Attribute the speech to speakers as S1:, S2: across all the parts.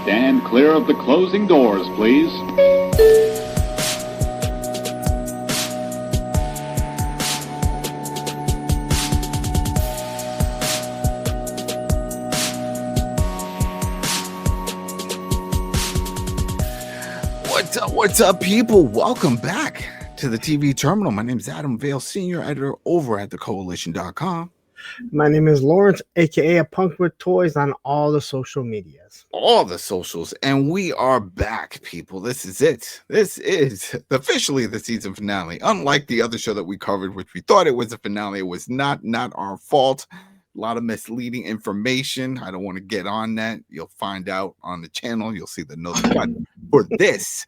S1: Stand clear of the closing doors, please.
S2: What's up, people? Welcome back to the TV Terminal. My name is Adam Vale, Senior Editor over at thekoalition.com.
S3: My name is Lawrence, a.k.a. a punk with toys on all the social medias.
S2: All the socials. And we are back, people. This is it. This is officially the season finale. Unlike the other show that we covered, which we thought it was a finale, it was not our fault. A lot of misleading information. I don't want to get on that. You'll find out on the channel. You'll see the notes. But for this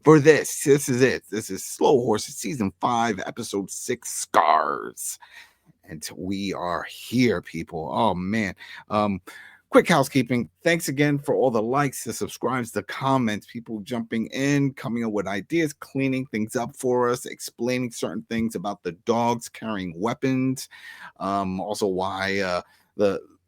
S2: is it. This is Slow Horses Season 5, Episode 6, Scars. And we are here, people. Oh, man. Quick housekeeping. Thanks again for all the likes, the subscribes, the comments, people jumping in, coming up with ideas, cleaning things up for us, explaining certain things about the dogs carrying weapons. Also why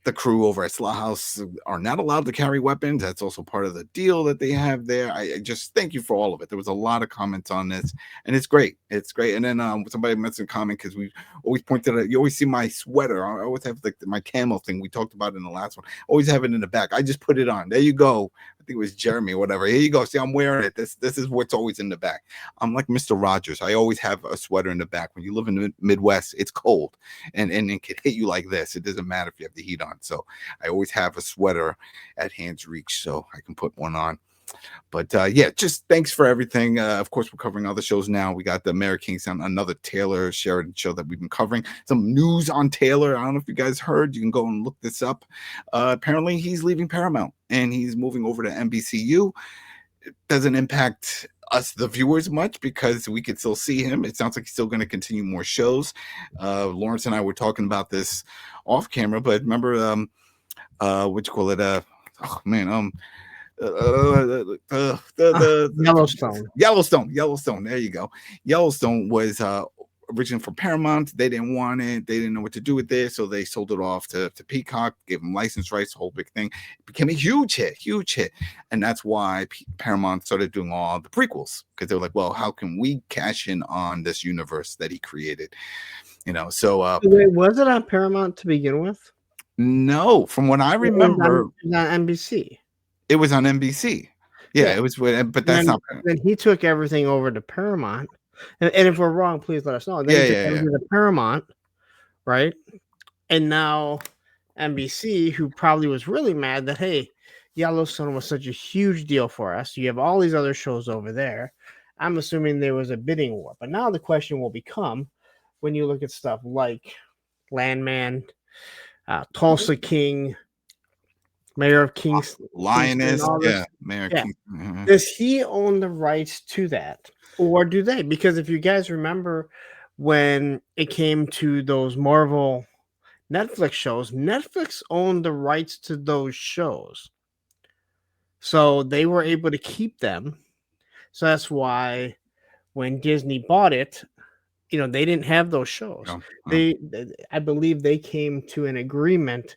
S2: the crew over at Slaughterhouse are not allowed to carry weapons. That's also part of the deal that they have there. I just thank you for all of it. There was a lot of comments on this, and it's great. It's great. And then somebody mentioned a comment because we always pointed out, you always see my sweater. I always have like my camo thing. We talked about it in the last one. Always have it in the back. I just put it on. There you go. I think it was Jeremy or whatever. Here you go. See, I'm wearing it. This is what's always in the back. I'm like Mr. Rogers. I always have a sweater in the back. When you live in the Midwest, it's cold and it can hit you like this. It doesn't matter if you have the heat on. So I always have a sweater at hand's reach so I can put one on. But yeah, just thanks for everything. Of course, we're covering other shows now. We got the Mary Kingston, another Taylor Sheridan show that we've been covering. Some news on Taylor. I don't know if you guys heard. You can go and look this up. Apparently, he's leaving Paramount and he's moving over to NBCU. It doesn't impact us, the viewers, much because we could still see him. It sounds like he's still going to continue more shows. Lawrence and I were talking about this off camera, but remember, what you call it? Oh man, Yellowstone. There you go. Yellowstone was originally for Paramount. They didn't want it. They didn't know what to do with it, so they sold it off to Peacock, gave them license rights, the whole big thing. It became a huge hit, and that's why Paramount started doing all the prequels, because they were like, well, how can we cash in on this universe that he created? You know, so
S3: wait, was it on Paramount to begin with?
S2: No, from what I remember,
S3: it was on NBC.
S2: It was on NBC. Yeah, it was, but that's not.
S3: Then he took everything over to Paramount. And if we're wrong, please let us know. Then he took everything to Paramount, right? And now NBC, who probably was really mad that, hey, Yellowstone was such a huge deal for us. You have all these other shows over there. I'm assuming there was a bidding war. But now the question will become, when you look at stuff like Landman, Tulsa King, Mayor of Kingston,
S2: Lioness, Mayor King. Mm-hmm.
S3: Does he own the rights to that, or do they? Because if you guys remember, when it came to those Marvel Netflix shows, Netflix owned the rights to those shows, so they were able to keep them. So that's why when Disney bought it, you know, they didn't have those shows. No. I believe they came to an agreement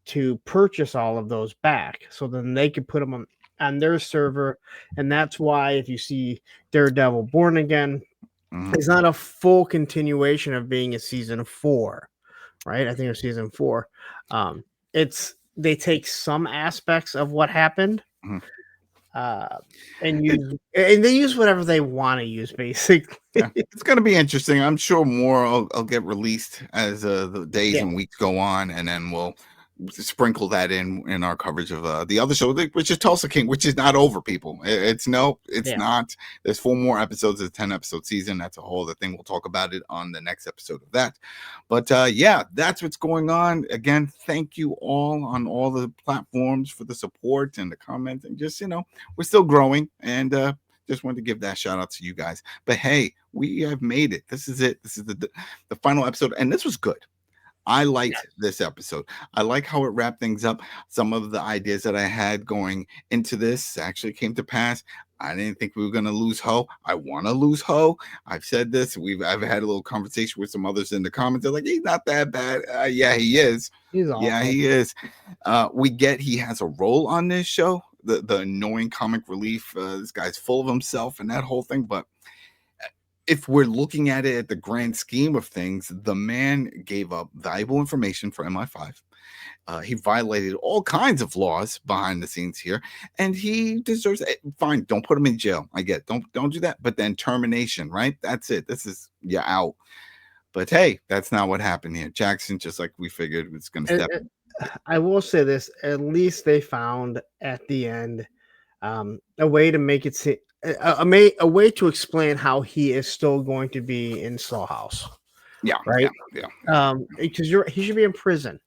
S3: to purchase all of those back, so then they could put them on their server. And that's why if you see Daredevil Born Again, it's not a full continuation of being a season 4, right? I think it's season 4. They take some aspects of what happened, and they use whatever they want to use, basically.
S2: Yeah. It's going to be interesting. I'm sure more will get released as the days and weeks go on, and then we'll sprinkle that in our coverage of the other show, which is Tulsa King, which is not over, people. It's not. There's 4 more episodes of a 10-episode season. That's a whole other thing. We'll talk about it on the next episode of that. But yeah, that's what's going on. Again, thank you all on all the platforms for the support and the comments, and just, you know, we're still growing, and just wanted to give that shout out to you guys. But hey, we have made it. This is it. This is the final episode, and this was good. I liked this episode. I like how it wrapped things up. Some of the ideas that I had going into this actually came to pass. I didn't think we were going to lose Ho. I want to lose Ho. I've said this. I've had a little conversation with some others in the comments. They're like, he's not that bad. Yeah, he is.
S3: He's awful.
S2: Yeah, he is. We get he has a role on this show. the annoying comic relief. This guy's full of himself and that whole thing. But if we're looking at it at the grand scheme of things, the man gave up valuable information for MI5. He violated all kinds of laws behind the scenes here, and he deserves it. Fine, don't put him in jail. I get it. Don't do that. But then termination, right? That's it. This is out. But hey, that's not what happened here. Jackson, just like we figured, was going to step in.
S3: I will say this: at least they found at the end a way to make it seem a way to explain how he is still going to be in Slow House.
S2: Yeah,
S3: right.
S2: Yeah.
S3: Because he should be in prison.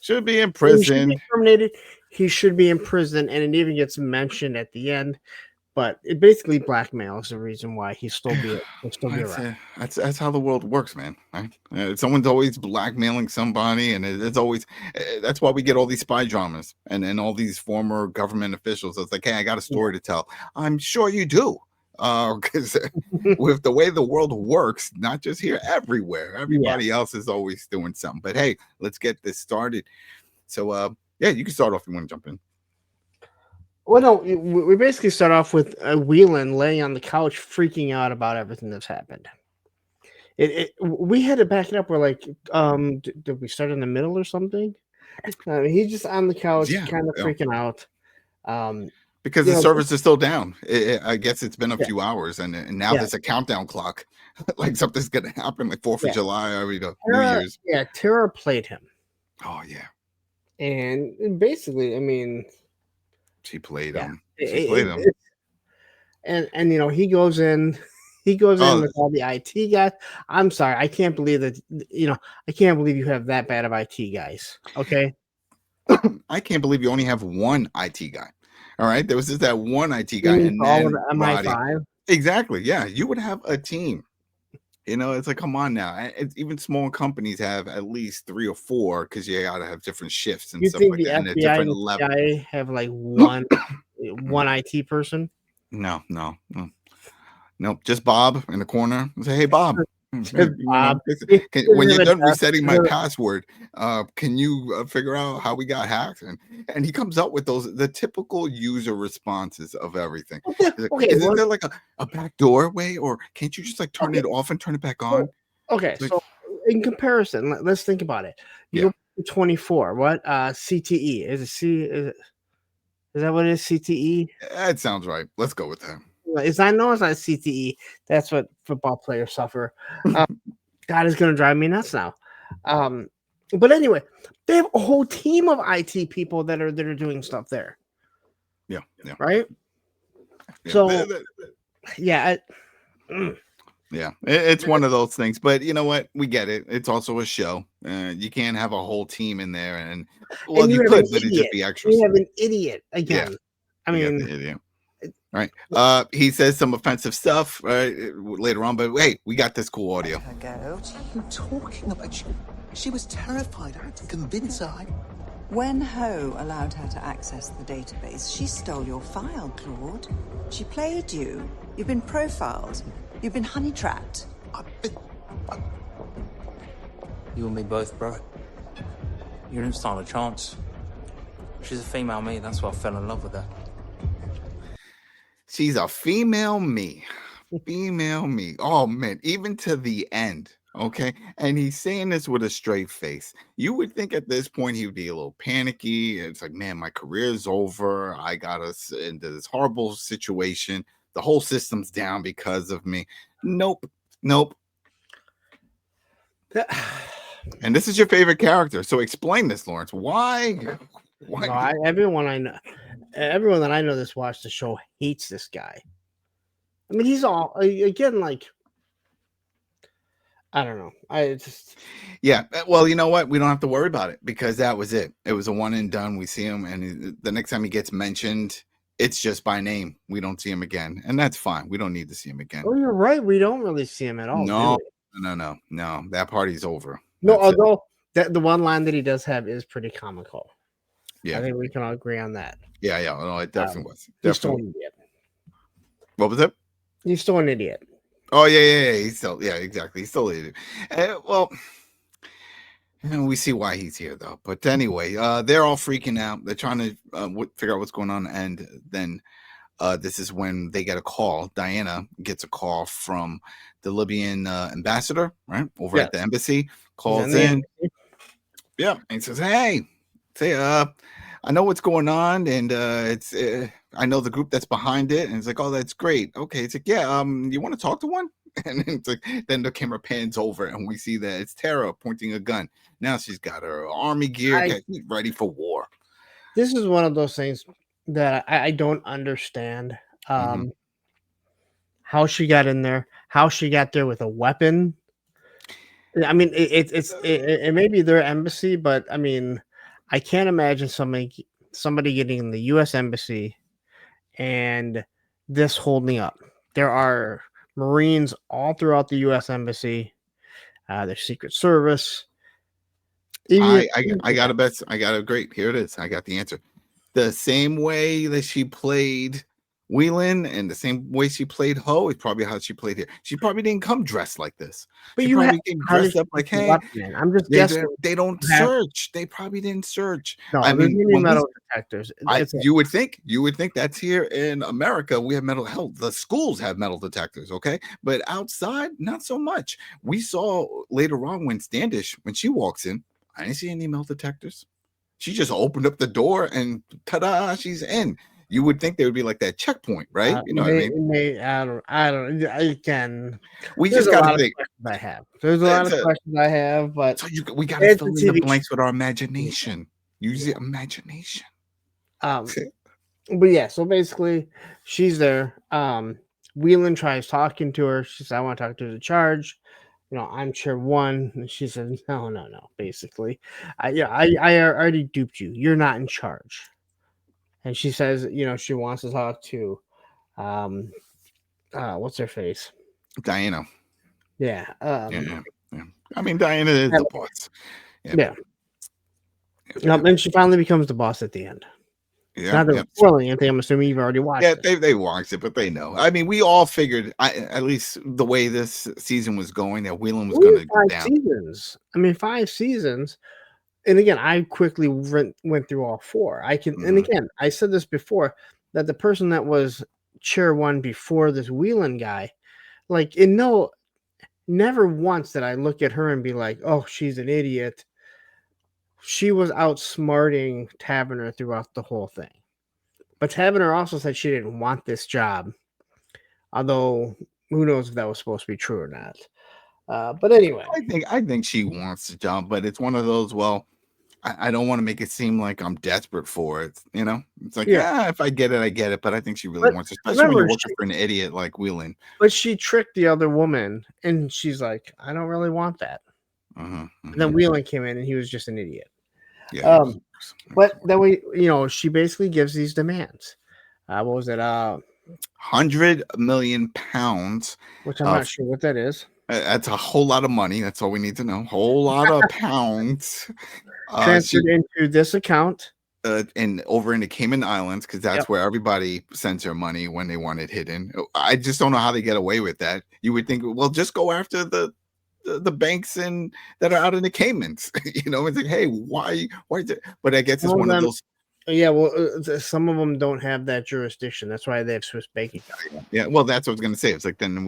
S2: Should be in prison.
S3: He should be terminated. He should be in prison, and it even gets mentioned at the end. But it basically blackmails the reason why he'll still be around.
S2: That's how the world works, man. Right? Someone's always blackmailing somebody, and it's always that's why we get all these spy dramas and all these former government officials. It's like, hey, I got a story to tell. I'm sure you do, because with the way the world works, not just here, everywhere, everybody else is always doing something. But hey, let's get this started. So, you can start off if you want to jump in.
S3: Well, no, we basically start off with Wheelen laying on the couch, freaking out about everything that's happened. We had to back it up. We're like, did we start in the middle or something? He's just on the couch, kind of freaking out.
S2: Because the service is still down. I guess it's been a few hours, and now there's a countdown clock. Like something's going to happen, like 4th of July, or New Year's.
S3: Yeah, Tara played him.
S2: Oh, yeah.
S3: And basically, I mean...
S2: She played him. She played him.
S3: And he goes in with all the IT guys. I'm sorry, I can't believe that. I can't believe you have that bad of IT guys. Okay.
S2: I can't believe you only have one IT guy. All right, there was just that one IT guy, and
S3: all
S2: then
S3: of the MI5.
S2: Exactly. Yeah, you would have a team. It's like, come on now. Even small companies have at least 3 or 4 because you got to have different shifts and stuff like that. And a different level.
S3: FBI have like one IT person?
S2: No. Nope. Just Bob in the corner. Say, hey, Bob.
S3: Bob.
S2: When you're done resetting my password, can you figure out how we got hacked? And he comes up with the typical user responses of everything.
S3: Okay,
S2: isn't there like a back doorway, or can't you just like turn it off and turn it back on?
S3: Okay, so in comparison, let's think about it. You go to 24. What CTE is it? Is that what it is? CTE?
S2: That sounds right. Let's go with that.
S3: It's not CTE. That's what football players suffer. God is going to drive me nuts now. But anyway, they have a whole team of IT people that are doing stuff there.
S2: Yeah.
S3: Right.
S2: Yeah.
S3: So,
S2: it's one of those things. But you know what? We get it. It's also a show. You can't have a whole team in there. And you could, but it'd just be extra.
S3: You have an idiot again.
S2: Yeah.
S3: I mean,
S2: the idiot. Right. He says some offensive stuff later on, but hey, we got this cool audio.
S4: What are you talking about? She was terrified. I had to convince her.
S5: When Ho allowed her to access the database, she stole your file, Claude. She played you. You've been profiled. You've been honey-trapped.
S6: You and me both, bro. You didn't stand a chance. She's a female me, that's why I fell in love with her.
S2: She's a female me. Female me. Oh, man. Even to the end. Okay. And he's saying this with a straight face. You would think at this point he would be a little panicky. It's like, man, my career's over. I got us into this horrible situation. The whole system's down because of me. Nope. And this is your favorite character. So explain this, Lawrence. Why?
S3: No, everyone that I know that's watched the show hates this guy. I mean, he's all again like, I don't know.
S2: Well, you know what? We don't have to worry about it because that was it. It was a one and done. We see him, and the next time he gets mentioned, it's just by name. We don't see him again, and that's fine. We don't need to see him again.
S3: Oh, you're right. We don't really see him at all.
S2: No. That party's over.
S3: No, although the one line that he does have is pretty comical.
S2: Yeah,
S3: I think we can all agree on that.
S2: Yeah. No, it definitely was.
S3: He's still an idiot.
S2: What was it?
S3: He's still an idiot.
S2: Oh yeah. He's still exactly. He's still an idiot. Well, And we see why he's here, though. But anyway, they're all freaking out. They're trying to figure out what's going on. And then this is when they get a call. Diana gets a call from the Libyan ambassador, right, over at the embassy. Calls in. Yeah, and he says, "Hey, I know what's going on, and it's I know the group that's behind it." And it's like, "Oh, that's great. Okay." It's like, "Yeah, you want to talk to one?" And it's like, then the camera pans over, and we see that it's Tara pointing a gun. Now she's got her army gear, ready for war.
S3: This is one of those things that I don't understand. How she got in there, how she got there with a weapon. I mean, it may be their embassy, but I mean, I can't imagine somebody getting in the U.S. embassy and this holding up. There are Marines all throughout the U.S. embassy, their Secret Service.
S2: I got a bet. I got a great. Here it is. I got the answer. The same way that she played Wheelen and the same way she played Ho is probably how she played here. She probably didn't come dressed like this.
S3: But
S2: she probably came dressed up like, hey,
S3: I'm just guessing.
S2: They don't search. They probably didn't search.
S3: No,
S2: I mean,
S3: metal detectors.
S2: You would think that's here in America. We have metal. Hell, the schools have metal detectors. Okay, but outside, not so much. We saw later on when Standish, when she walks in, I didn't see any metal detectors. She just opened up the door and ta-da, she's in. You would think they would be like that checkpoint, right? You know what I mean?
S3: I don't. I can.
S2: We just got to think.
S3: I have. There's a lot of questions I have, but
S2: so we got to fill in the blanks with our imagination. Use your imagination.
S3: But yeah, so basically, she's there. Wheelen tries talking to her. She says, "I want to talk to the charge. You know, I'm chair one." And she says, "No. Basically, I already duped you. You're not in charge." And she says, you know, she wants to talk to, what's her face?
S2: Diana.
S3: Yeah.
S2: Yeah. I mean, Diana is the boss.
S3: Yeah. And she finally becomes the boss at the end.
S2: Yeah.
S3: Not that spoiling anything. I'm assuming you've already watched it.
S2: Yeah, they watched it, but they know. I mean, we all figured, at least the way this season was going, that Wheelen was going to go down.
S3: Seasons. I mean, 5 seasons. And again, I quickly went through all 4. And again, I said this before, that the person that was chair 1 before this Wheelen guy, like, never once did I look at her and be like, oh, she's an idiot. She was outsmarting Taverner throughout the whole thing. But Taverner also said she didn't want this job. Although, who knows if that was supposed to be true or not. But anyway.
S2: I think she wants the job, but it's one of those, well, I don't want to make it seem like I'm desperate for it. You know, it's like, if I get it, I get it. But I think she really wants it, especially when you're working for an idiot like Wheelen.
S3: But she tricked the other woman, and she's like, I don't really want that. And then Wheelen came in, and he was just an idiot.
S2: Yeah.
S3: But then she basically gives these demands. What was it?
S2: 100 million pounds.
S3: Which I'm not sure what that is.
S2: That's a whole lot of money. That's all we need to know. Whole lot of pounds.
S3: Transferred into this account.
S2: And over in the Cayman Islands, because that's where everybody sends their money when they want it hidden. I just don't know how they get away with that. You would think, well, just go after the banks that are out in the Caymans. You know, it's like, hey, why is it? But I guess it's one of those.
S3: Yeah, well, some of them don't have that jurisdiction. That's why they have Swiss banking.
S2: Yeah, well, that's what I was going to say. It's like then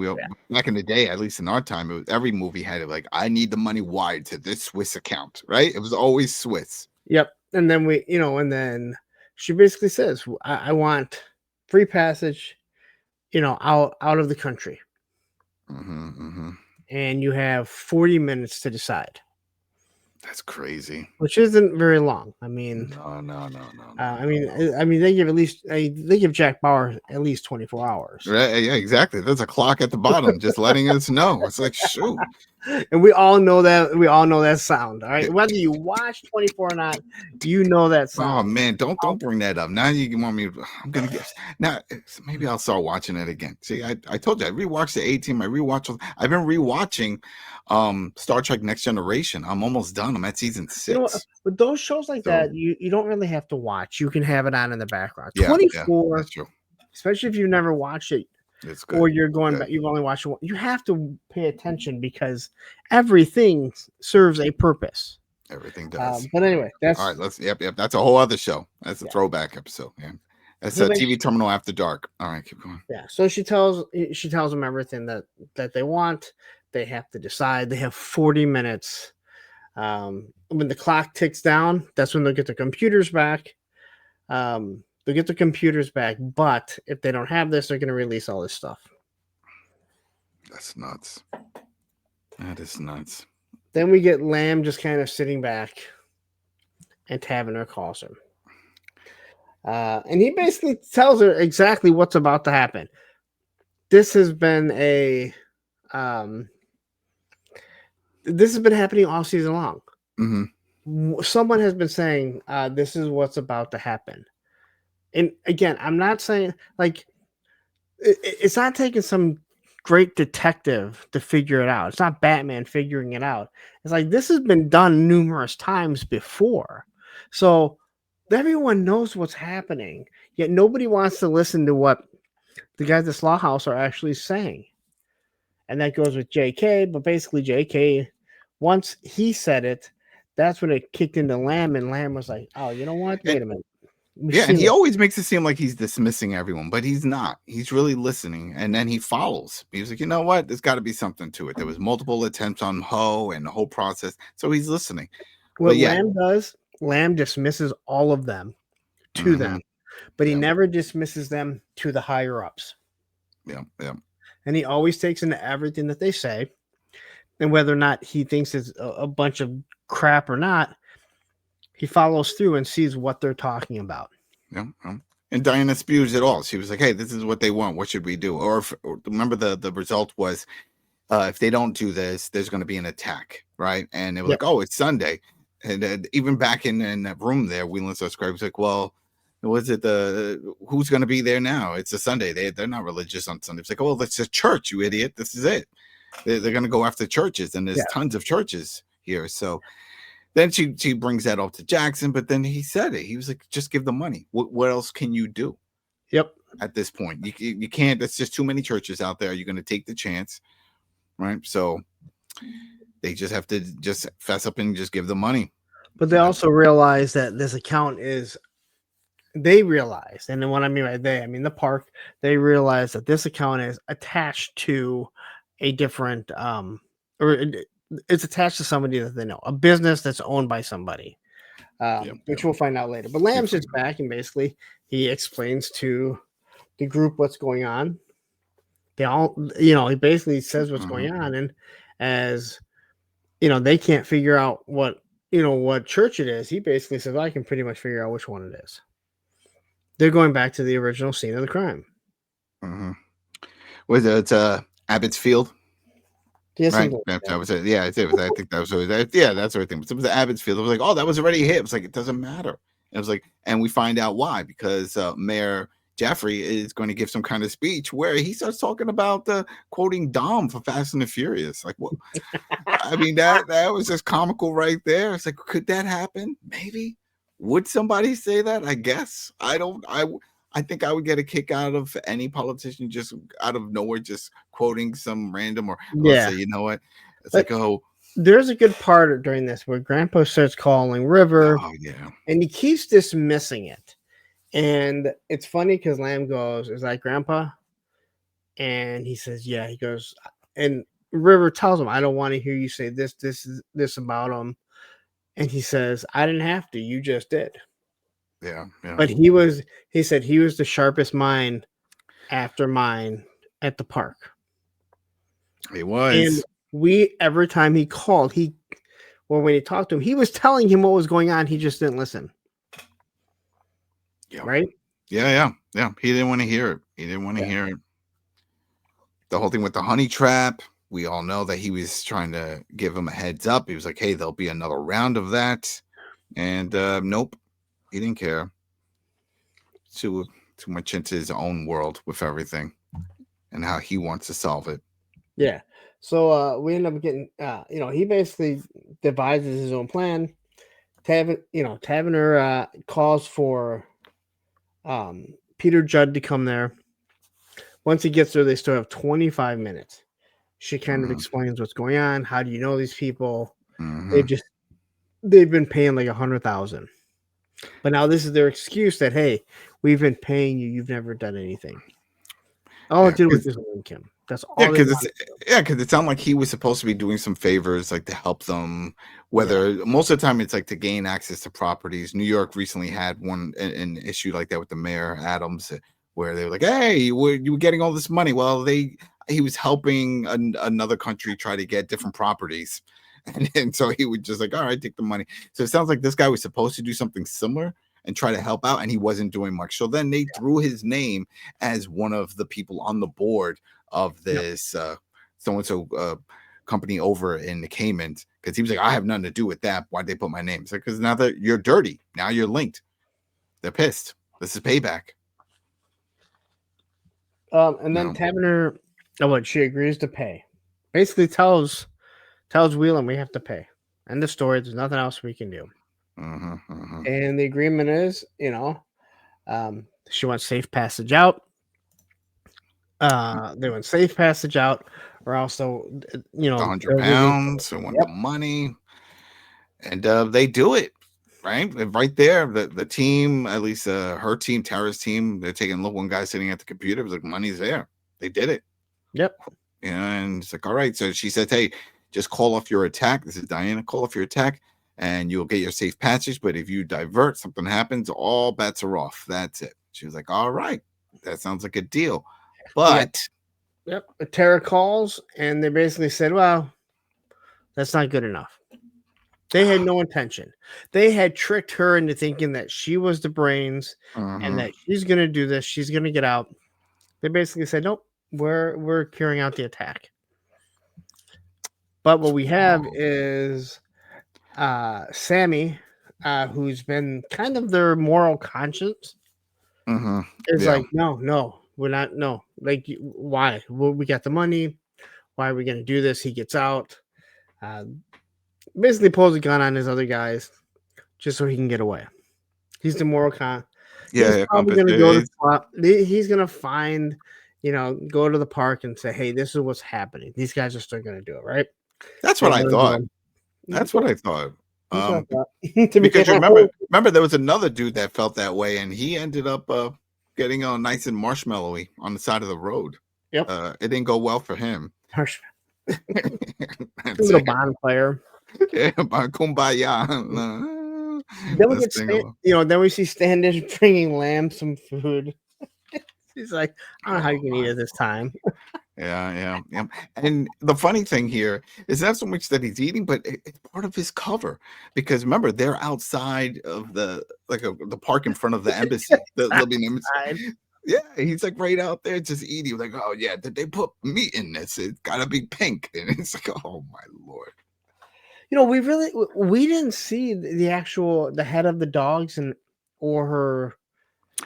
S2: back in the day, at least in our time, every movie had it like, I need the money wired to this Swiss account, right? It was always Swiss.
S3: Yep. And then and then she basically says, I want free passage, out of the country. And you have 40 minutes to decide.
S2: That's crazy.
S3: Which isn't very long. I mean,
S2: no.
S3: I mean, they give Jack Bauer at least 24 hours.
S2: Right? Yeah, exactly. There's a clock at the bottom, just letting us know. It's like, shoot.
S3: And we all know that. We all know that sound. All right, whether you watch 24 or not, you know that sound.
S2: Oh man, don't bring that up. Now you want me? I'm gonna guess. Now maybe I'll start watching it again. See, I told you I rewatched the A-Team. I've been rewatching Star Trek Next Generation. I'm almost done. I'm at season 6.
S3: But those shows like that, you don't really have to watch. You can have it on in the background.
S2: Yeah,
S3: 24,
S2: that's true.
S3: Especially if you've never watched it.
S2: It's good.
S3: Or you're going back, you've only watched it. You have to pay attention because everything serves a purpose.
S2: Everything does.
S3: But anyway, that's
S2: All right. Let's. Yep. That's a whole other show. That's a
S3: Yeah.
S2: throwback episode. Yeah. That's
S3: So
S2: a
S3: they-
S2: TV terminal after dark. All right. Keep going.
S3: yeah. So she tells them everything that they want. They have to decide. They have 40 minutes. When the clock ticks down, that's when they'll get the computers back. They'll get the computers back, but if they don't have this, they're going to release all this stuff.
S2: That's nuts. That is nuts.
S3: Then we get Lamb just kind of sitting back, and Taverner calls him. And he basically tells her exactly what's about to happen. This has been happening all season long.
S2: Mm-hmm.
S3: Someone has been saying this is what's about to happen. And again, I'm not saying like it's not taking some great detective to figure it out. It's not Batman figuring it out. It's like this has been done numerous times before. So everyone knows what's happening, yet nobody wants to listen to what the guys at Slaw House are actually saying. And that goes with JK, but basically JK, once he said it, that's when it kicked into Lamb, and Lamb was like, oh, you know what? Wait a minute.
S2: Yeah, and he always makes it seem like he's dismissing everyone, but he's not. He's really listening, and then he follows. He was like, you know what? There's got to be something to it. There was multiple attempts on Ho and the whole process, so he's listening.
S3: What Lamb does, Lamb dismisses all of them to them, but he never dismisses them to the higher ups.
S2: Yeah.
S3: And he always takes into everything that they say, and whether or not he thinks it's a bunch of crap or not, he follows through and sees what they're talking about.
S2: Yeah. And Diana spews it all. She was like, hey, this is what they want. What should we do? Or remember the result was if they don't do this, there's going to be an attack, right? And they were like, oh, it's Sunday. And even back in that room there, Wheelen was like, well, was it who's going to be there now? It's a Sunday. They're not religious on Sunday. It's like, oh, it's a church, you idiot. This is it. They're going to go after churches, and there's tons of churches here. So then she brings that up to Jackson, but then he said it. He was like, just give the money. What else can you do?
S3: Yep.
S2: At this point, you can't. There's just too many churches out there. You're going to take the chance, right? So they just have to just fess up and just give the money.
S3: But they also realize that this account is. They realized, and then what I mean by they, I mean the park. They realized that this account is attached to a different, it's attached to somebody that they know, a business that's owned by somebody, which we'll find out later. But Lamb sits back and basically he explains to the group what's going on. They all, he basically says what's going on, and as they can't figure out what church it is. He basically says, I can pretty much figure out which one it is. They're going back to the original scene of the crime.
S2: Mm-hmm. Was it Abbott's Field?
S3: Yes,
S2: right. That was it. Yeah, I think that was that's everything. But it was the Abbott's Field. It was like, oh, that was already hit. It was like, it doesn't matter. It was like, and we find out why, because Mayor Jaffrey is going to give some kind of speech where he starts talking about quoting Dom for Fast and the Furious. Like, what? I mean, that was just comical right there. It's like, could that happen? Maybe. Would somebody say that? I guess. I think I would get a kick out of any politician just out of nowhere, just quoting some random or say, you know what? It's like, oh.
S3: There's a good part during this where Grandpa starts calling River.
S2: Oh, yeah.
S3: And he keeps dismissing it. And it's funny because Lamb goes, is that Grandpa? And he says, yeah. He goes, and River tells him, I don't want to hear you say this about him. And he says, I didn't have to. You just did.
S2: Yeah.
S3: But he said he was the sharpest mind after mine at the park.
S2: He was.
S3: And every time he called, when he talked to him, he was telling him what was going on. He just didn't listen.
S2: Yeah.
S3: Right?
S2: Yeah. He didn't want to hear it. He didn't want to hear it. The whole thing with the honey trap. We all know that he was trying to give him a heads up. He was like, hey, there'll be another round of that. And nope, he didn't care. Too much into his own world with everything and how he wants to solve it.
S3: Yeah. So we end up getting, he basically devises his own plan. Taverner calls for Peter Judd to come there. Once he gets there, they still have 25 minutes. She kind of explains what's going on. How do you know these people?
S2: Mm-hmm.
S3: They just they've been paying like $100,000. But now this is their excuse that, hey, we've been paying you. You've never done anything. All it did was just link him. That's all.
S2: Because it sounded like he was supposed to be doing some favors, like to help them. Whether most of the time it's like to gain access to properties. New York recently had an issue like that with the mayor Adams, where they were like, "Hey, you were getting all this money." Well, he was helping another country try to get different properties, and so he would just like, "All right, take the money." So it sounds like this guy was supposed to do something similar and try to help out, and he wasn't doing much. So then they threw his name as one of the people on the board of this so-and-so company over in the Caymans, because he was like, I have nothing to do with that. Why'd they put my name? It's like, because now that you're dirty, now you're linked. They're pissed. This is payback.
S3: And then Taverner, she agrees to pay. Basically tells Wheelen we have to pay. End of story. There's nothing else we can do. And the agreement is, she wants safe passage out. They want safe passage out, or also,
S2: £100. They want the money, and they do it right there. The team, at least her team, Tara's team, they're taking a look. One guy sitting at the computer was like, "Money's there." They did it.
S3: Yep.
S2: And it's like, all right. So she said, "Hey, just call off your attack." This is Diana. Call off your attack, and you'll get your safe passage. But if you divert, something happens, all bets are off. That's it. She was like, all right, that sounds like a deal. But
S3: yep. Tara calls, and they basically said, well, that's not good enough. They had no intention. They had tricked her into thinking that she was the brains and that she's going to do this. She's going to get out. They basically said, nope, we're carrying out the attack. But what we have is Sammy, who's been kind of their moral conscience, is like, no, we're not. No, like, why? Well, we got the money. Why are we going to do this? He gets out. Basically pulls a gun on his other guys just so he can get away. He's the moral con. He's probably going to go to he's going to find, go to the park and say, hey, this is what's happening. These guys are still going to do it, right?
S2: That's what I thought. That's what I thought. Because remember, there was another dude that felt that way, and he ended up getting all nice and marshmallowy on the side of the road.
S3: Yep.
S2: It didn't go well for him.
S3: Little bonfire.
S2: Yeah, kumbaya.
S3: Then we get then we see Standish bringing Lamb some food. He's like, I don't know how you can eat it this time.
S2: Yeah. And the funny thing here is not so much that he's eating, but it's part of his cover, because remember, they're outside of the park in front of the embassy, the living embassy. Yeah, he's like right out there just eating. Like, oh yeah, did they put meat in this? It's gotta be pink. And it's like, oh my Lord.
S3: We didn't see the head of the dogs or her.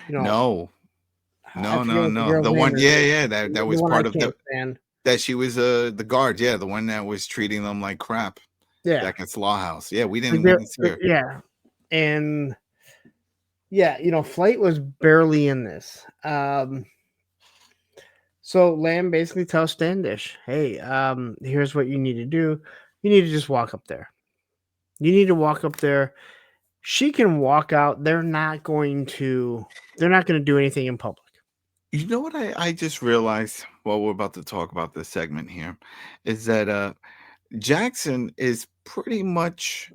S2: No. The one, that was part of that she was the guard. Yeah, the one that was treating them like crap.
S3: Yeah,
S2: back at Slaw House. Yeah, we didn't see her.
S3: Yeah, and Flight was barely in this. So Lamb basically tells Standish, "Hey, here's what you need to do. You need to just walk up there. You need to walk up there. She can walk out. They're not going to do anything in public."
S2: You know what I just realized while we're about to talk about this segment here is that Jackson is pretty much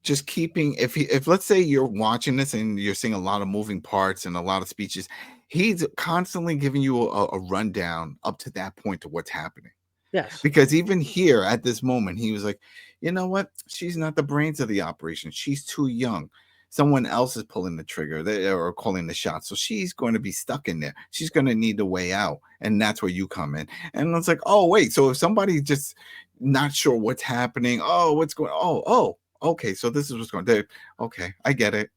S2: just keeping, if let's say you're watching this and you're seeing a lot of moving parts and a lot of speeches, he's constantly giving you a rundown up to that point to what's happening.
S3: Yes.
S2: Because even here at this moment, he was like, you know what? She's not the brains of the operation. She's too young. Someone else is pulling the trigger or calling the shots. So she's going to be stuck in there. She's going to need a way out. And that's where you come in. And it's like, oh, wait. So if somebody's just not sure what's happening, what's going on? Oh, okay. So this is what's going on. Okay, I get it.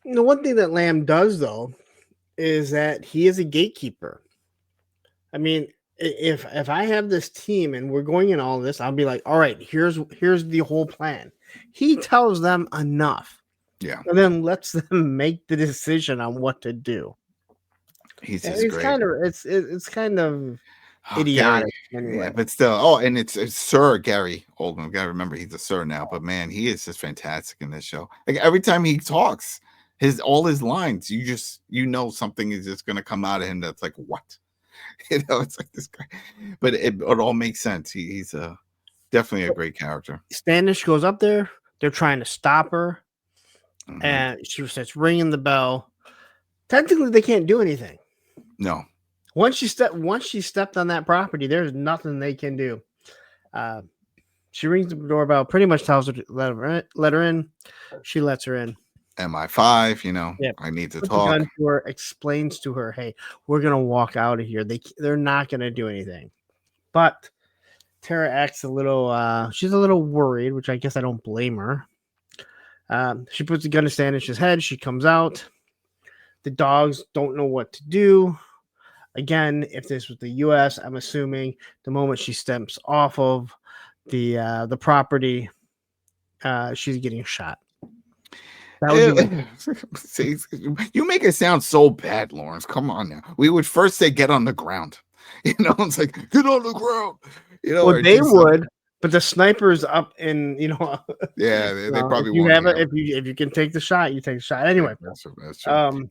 S3: The one thing that Lamb does, though, is that he is a gatekeeper. I mean, if I have this team and we're going in all this, I'll be like, all right, here's the whole plan. He tells them enough, and then lets them make the decision on what to do.
S2: He's great.
S3: It's kind of idiotic.
S2: Gary,
S3: Anyway,
S2: yeah, but still. Oh, and it's Sir Gary Oldman. Gotta remember he's a sir now, but man, he is just fantastic in this show. Like every time he talks, all his lines, you know something is just gonna come out of him that's like what, it's like this guy, but it all makes sense. He's definitely a great character.
S3: Standish goes up there. They're trying to stop her,
S2: Mhm.
S3: and she starts ringing the bell. Technically, they can't do anything.
S2: No,
S3: Once she stepped on that property, there's nothing they can do. She rings the doorbell, pretty much tells her to let her in. She lets her in.
S2: MI5,
S3: Yep.
S2: I need to
S3: Puts the
S2: talk.
S3: gun to her, explains to her, "Hey, we're gonna walk out of here. They're not gonna do anything." But Tara acts a little. She's a little worried, which I guess I don't blame her. She puts the gun to Standish's head. She comes out. The dogs don't know what to do. Again, if this was the U.S., I'm assuming the moment she steps off of the property, she's getting shot. That would be
S2: See, you make it sound so bad, Lawrence. Come on now. We would first say get on the ground. It's like get on the ground.
S3: well,
S2: or
S3: they
S2: do something.
S3: would, but the sniper's up in
S2: Yeah, they probably
S3: if you
S2: won't.
S3: have it. If you can take the shot, you take the shot. Anyway,
S2: that's true.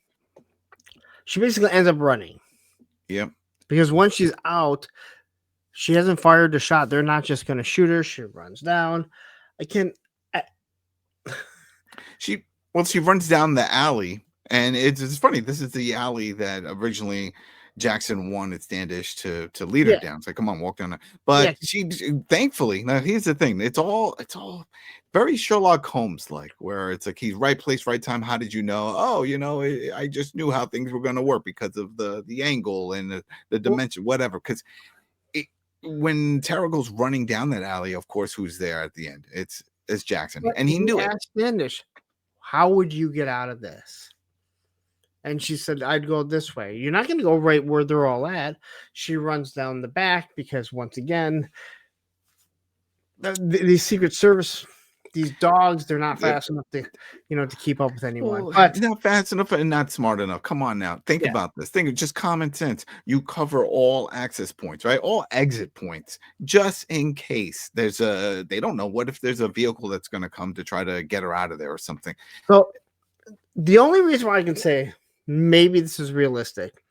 S3: She basically ends up running.
S2: Yep.
S3: Because once she's out, she hasn't fired the shot. They're not just going to shoot her. She runs down.
S2: She runs down the alley, and it's funny. This is the alley that originally Jackson wanted Standish to lead her down. It's like, come on, walk down there. But she thankfully, now here's the thing. It's all very Sherlock Holmes like, where it's like he's right place, right time. How did you know? Oh, I just knew how things were going to work because of the angle and the dimension, whatever. Because when Tara goes running down that alley, of course, who's there at the end? It's Jackson, and he knew it.
S3: Standish, how would you get out of this? And she said, I'd go this way. You're not going to go right where they're all at. She runs down the back because, once again, the Secret Service, these dogs, they're not fast enough to keep up with anyone.
S2: Well,
S3: but
S2: not fast enough and not smart enough. Come on now. Think about this. Think of just common sense. You cover all access points, right? All exit points, just in case they don't know. What if there's a vehicle that's going to come to try to get her out of there or something?
S3: So the only reason why I can say maybe this is realistic,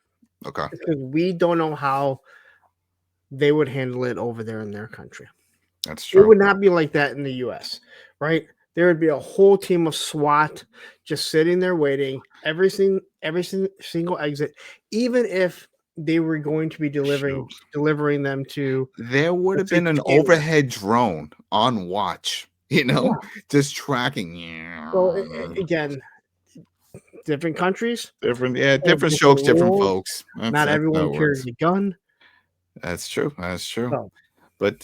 S2: okay,
S3: because we don't know how they would handle it over there in their country.
S2: That's true.
S3: It would not be like that in the U.S., right? There would be a whole team of SWAT just sitting there waiting every single exit, even if they were going to be delivering them to.
S2: There would have been an overhead drone on watch, just tracking.
S3: So again, different countries,
S2: different strokes, different folks.
S3: Not everyone carries a gun.
S2: That's true.
S3: So,
S2: but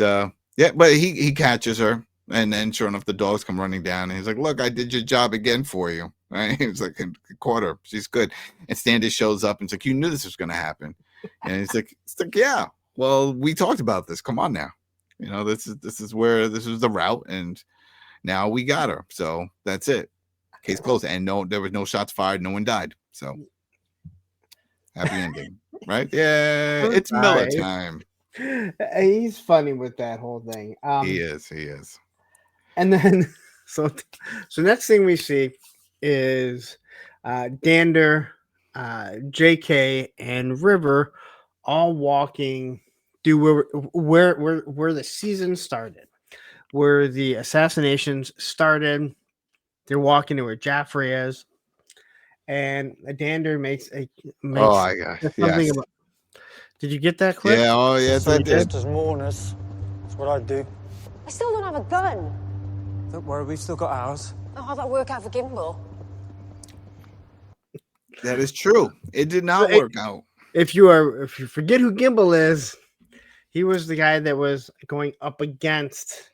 S2: but he catches her, and then sure enough, the dogs come running down, and he's like, "Look, I did your job again for you." Right? He was like, "Caught her. She's good." And Standish shows up and it's like, "You knew this was going to happen," and he's like, "Yeah. Well, we talked about this. Come on now. This is the route, and now we got her. So that's it. Case closed. And no, there was no shots fired. No one died. So happy ending, right? Yeah, it's Miller time."
S3: He's funny with that whole thing.
S2: He is.
S3: And then, so next thing we see is Dander, JK, and River all walking through where the season started, where the assassinations started. They're walking to where Jaffrey is, and Dander makes
S2: oh my god,
S3: something about. Did you get that clip?
S2: Yeah, oh yes, I did.
S7: Just as mourners. That's what I'd do.
S8: I still don't have a gun.
S7: Don't worry, we've still got ours.
S8: I'll have that work out for Gimbal.
S2: That is true. It did not work out.
S3: If you forget who Gimbal is, he was the guy that was going up against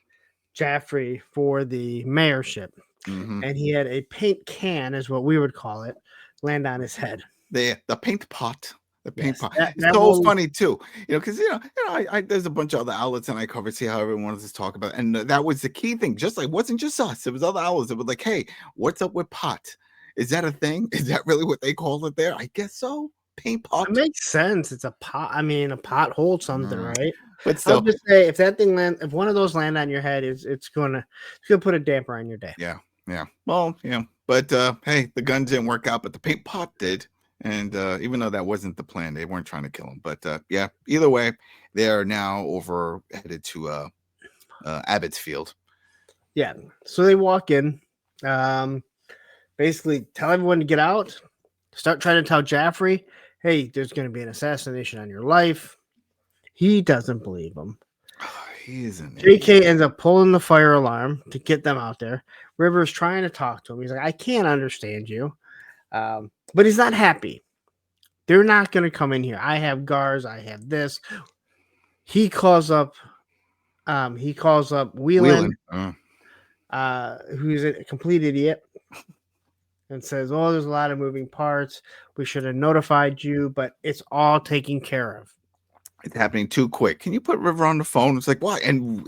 S3: Jaffrey for the mayorship.
S2: Mm-hmm.
S3: And he had a paint can, is what we would call it, land on his head.
S2: The paint pot. The paint pot.
S3: That
S2: it's so funny too, because I there's a bunch of other outlets and I covered, see how everyone wants to talk about it. And that was the key thing. Just like, wasn't just us, it was other outlets that were like, hey, what's up with pot? Is that a thing? Is that really what they call it there? I guess so. paint pot.
S3: It makes sense. It's a pot. I mean, a pot holds something, right?
S2: But
S3: I'll
S2: still,
S3: just say if that thing if one of those land on your head, it's gonna put a damper on your day.
S2: yeah. Well, yeah. But hey, the gun didn't work out, but the paint pot did. And even though that wasn't the plan, they weren't trying to kill him. But yeah, either way, they are now headed to Abbotsfield.
S3: Yeah. So they walk in, basically tell everyone to get out. Start trying to tell Jaffrey, hey, there's going to be an assassination on your life. He doesn't believe them.
S2: He isn't.
S3: JK ends up pulling the fire alarm to get them out there. River's trying to talk to him. He's like, I can't understand you. But he's not happy. They're not going to come in here. I have guards. I have this. He calls up Wheelen, who's a complete idiot, and says, oh, there's a lot of moving parts. We should have notified you, but it's all taken care of.
S2: It's happening too quick. Can you put River on the phone? It's like, why? And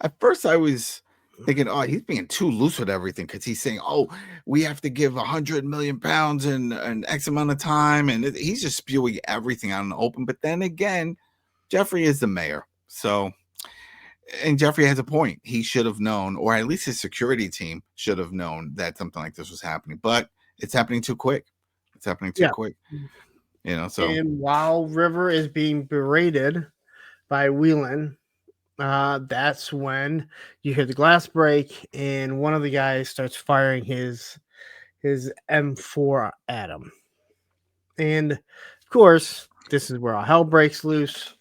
S2: at first I was thinking, oh, he's being too loose with everything because he's saying, oh, we have to give 100 million pounds in an X amount of time. And he's just spewing everything out in the open. But then again, Jeffrey is the mayor. So, and Jeffrey has a point. He should have known, or at least his security team should have known that something like this was happening. But it's happening too quick. It's happening too quick. You know, so.
S3: And while River is being berated by Wheelen, that's when you hear the glass break and one of the guys starts firing his M4 at him. And of course, this is where all hell breaks loose.